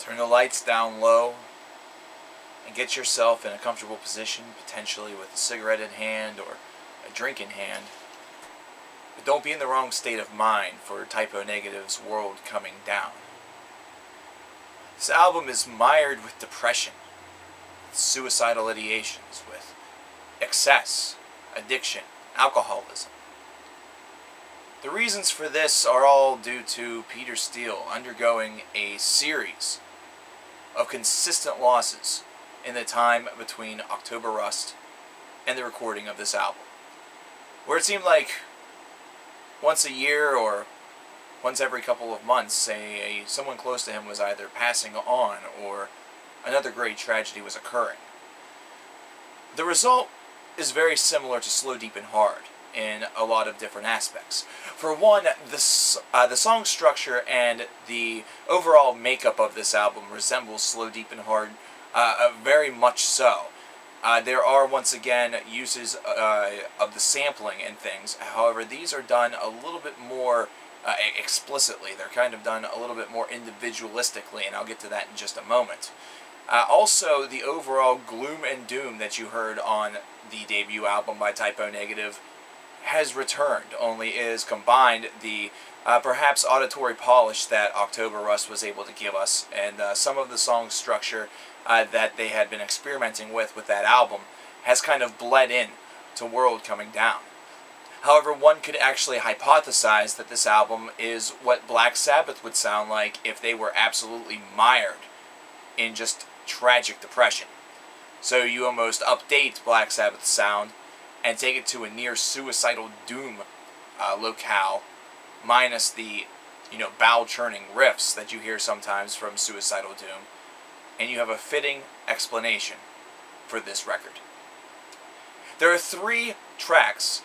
Turn the lights down low and get yourself in a comfortable position, potentially with a cigarette in hand or a drink in hand. But don't be in the wrong state of mind for Typo Negative's World Coming Down. This album is mired with depression, with suicidal ideations, with excess, addiction, alcoholism. The reasons for this are all due to Peter Steele undergoing a series of consistent losses in the time between October Rust and the recording of this album, where it seemed like once a year or once every couple of months, someone close to him was either passing on or another great tragedy was occurring. The result is very similar to Slow, Deep, and Hard in a lot of different aspects. For one, the song structure and the overall makeup of this album resembles Slow, Deep, and Hard very much so. There are, once again, uses of the sampling and things. However, these are done a little bit more explicitly. They're kind of done a little bit more individualistically, and I'll get to that in just a moment. Also, the overall gloom and doom that you heard on the debut album by Typo Negative has returned, only is combined the perhaps auditory polish that October Rust was able to give us, and some of the song structure that they had been experimenting with that album has kind of bled in to World Coming Down. However, one could actually hypothesize that this album is what Black Sabbath would sound like if they were absolutely mired in just tragic depression. So you almost update Black Sabbath's sound and take it to a near suicidal doom locale, minus the, bowel-churning riffs that you hear sometimes from Suicidal Doom, and you have a fitting explanation for this record. There are 3 tracks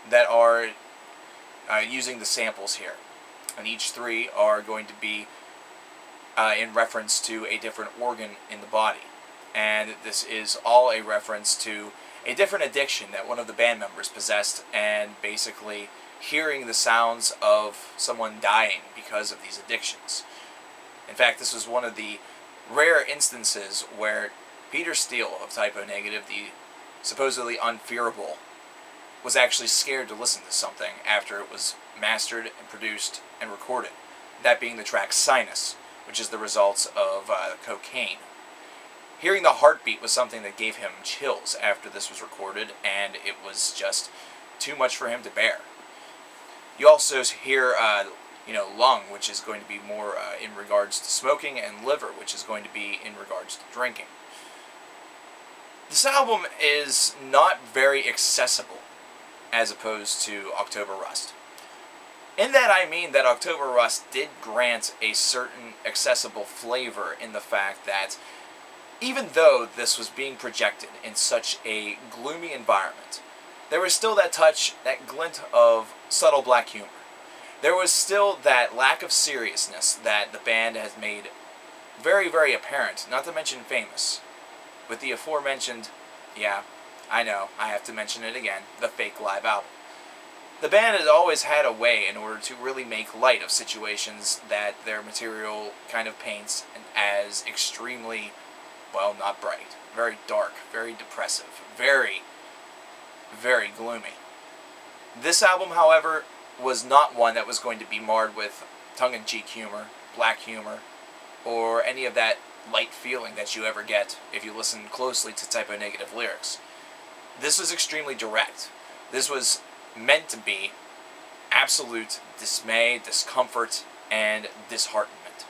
that are using the samples here, and each 3 are going to be in reference to a different organ in the body, and this is all a reference to a different addiction that one of the band members possessed, and basically hearing the sounds of someone dying because of these addictions. In fact, this was one of the rare instances where Peter Steele of Typo Negative, the supposedly unfearable, was actually scared to listen to something after it was mastered and produced and recorded, that being the track Sinus, which is the results of cocaine. Hearing the heartbeat was something that gave him chills after this was recorded, and it was just too much for him to bear. You also hear, lung, which is going to be more in regards to smoking, and liver, which is going to be in regards to drinking. This album is not very accessible as opposed to October Rust. In that I mean that October Rust did grant a certain accessible flavor in the fact that even though this was being projected in such a gloomy environment, there was still that touch, that glint of subtle black humor. There was still that lack of seriousness that the band has made very, very apparent, not to mention famous, with the aforementioned, yeah, I know, I have to mention it again, the fake live album. The band has always had a way in order to really make light of situations that their material kind of paints as extremely, well, not bright, very dark, very depressive, very, very gloomy. This album, however, was not one that was going to be marred with tongue-in-cheek humor, black humor, or any of that light feeling that you ever get if you listen closely to Typo Negative lyrics. This was extremely direct. This was meant to be absolute dismay, discomfort, and disheartenment.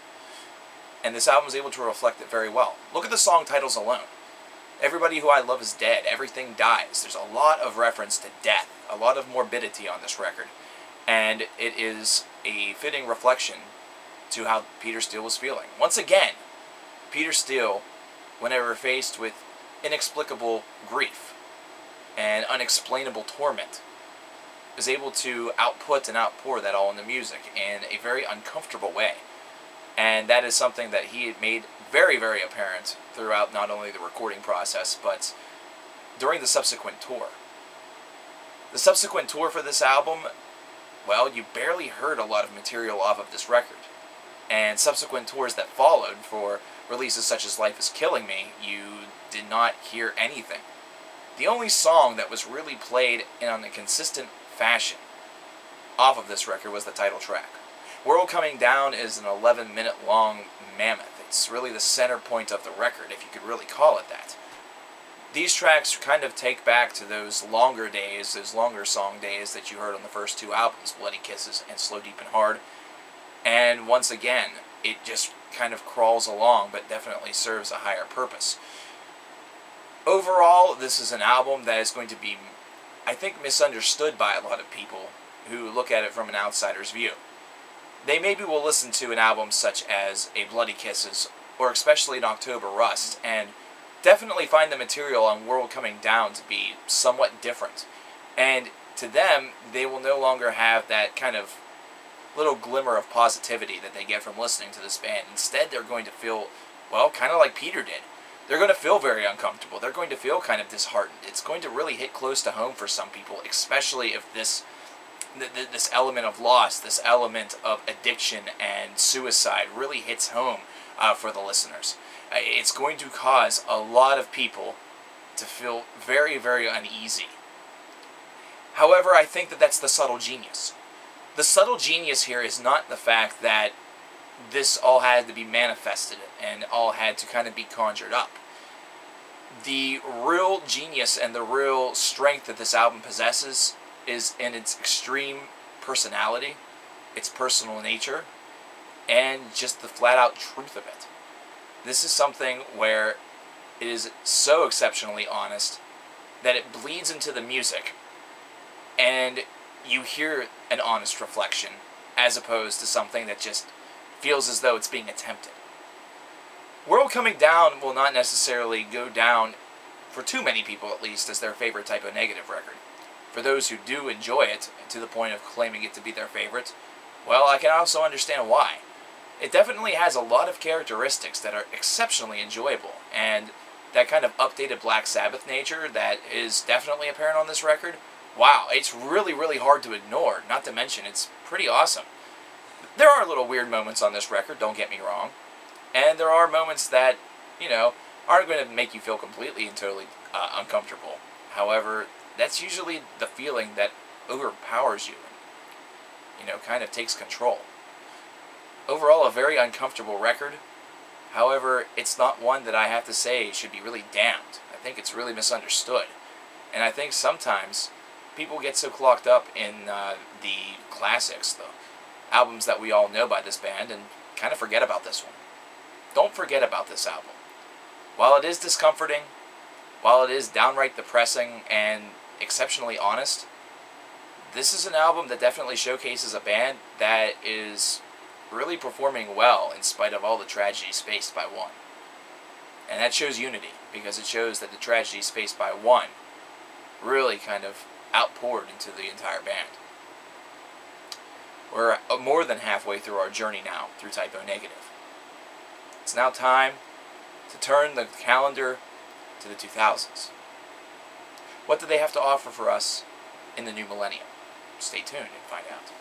And this album is able to reflect it very well. Look at the song titles alone. Everybody Who I Love Is Dead, Everything Dies. There's a lot of reference to death, a lot of morbidity on this record. And it is a fitting reflection to how Peter Steele was feeling. Once again, Peter Steele, whenever faced with inexplicable grief and unexplainable torment, is able to output and outpour that all in the music in a very uncomfortable way. And that is something that he had made very, very apparent throughout not only the recording process, but during the subsequent tour. The subsequent tour for this album, well, you barely heard a lot of material off of this record. and subsequent tours that followed for releases such as Life Is Killing Me, you did not hear anything. The only song that was really played in on a consistent fashion off of this record was the title track. World Coming Down is an 11-minute long mammoth. It's really the center point of the record, if you could really call it that. These tracks kind of take back to those longer days, those longer song days that you heard on the first two albums, Bloody Kisses and Slow, Deep, and Hard. And once again, it just kind of crawls along, but definitely serves a higher purpose. Overall, this is an album that is going to be, I think, misunderstood by a lot of people who look at it from an outsider's view. They maybe will listen to an album such as A Bloody Kisses, or especially an October Rust, and definitely find the material on World Coming Down to be somewhat different. And to them, they will no longer have that kind of little glimmer of positivity that they get from listening to this band. Instead, they're going to feel, well, kind of like Peter did. They're going to feel very uncomfortable. They're going to feel kind of disheartened. It's going to really hit close to home for some people, especially if this element of loss, this element of addiction and suicide really hits home for the listeners. It's going to cause a lot of people to feel very, very uneasy. However, I think that that's the subtle genius. The subtle genius here is not the fact that this all had to be manifested and all had to kind of be conjured up. The real genius and the real strength that this album possesses is in its extreme personality, its personal nature, and just the flat-out truth of it. This is something where it is so exceptionally honest that it bleeds into the music, and you hear an honest reflection, as opposed to something that just feels as though it's being attempted. World Coming Down will not necessarily go down, for too many people at least, as their favorite Type O Negative record. For those who do enjoy it, to the point of claiming it to be their favorite, well, I can also understand why. It definitely has a lot of characteristics that are exceptionally enjoyable, and that kind of updated Black Sabbath nature that is definitely apparent on this record, wow, it's really, really hard to ignore, not to mention it's pretty awesome. There are little weird moments on this record, don't get me wrong, and there are moments that, you know, aren't going to make you feel completely and totally uncomfortable. However, that's usually the feeling that overpowers you and, you know, kind of takes control. Overall, a very uncomfortable record. However, it's not one that I have to say should be really damned. I think it's really misunderstood. And I think sometimes people get so clogged up in the classics, the albums that we all know by this band, and kind of forget about this one. Don't forget about this album. While it is discomforting, while it is downright depressing and exceptionally honest, this is an album that definitely showcases a band that is really performing well in spite of all the tragedies faced by one. And that shows unity, because it shows that the tragedies faced by one really kind of outpoured into the entire band. We're more than halfway through our journey now through Type O Negative. It's now time to turn the calendar to the 2000s. What do they have to offer for us in the new millennium? Stay tuned and find out.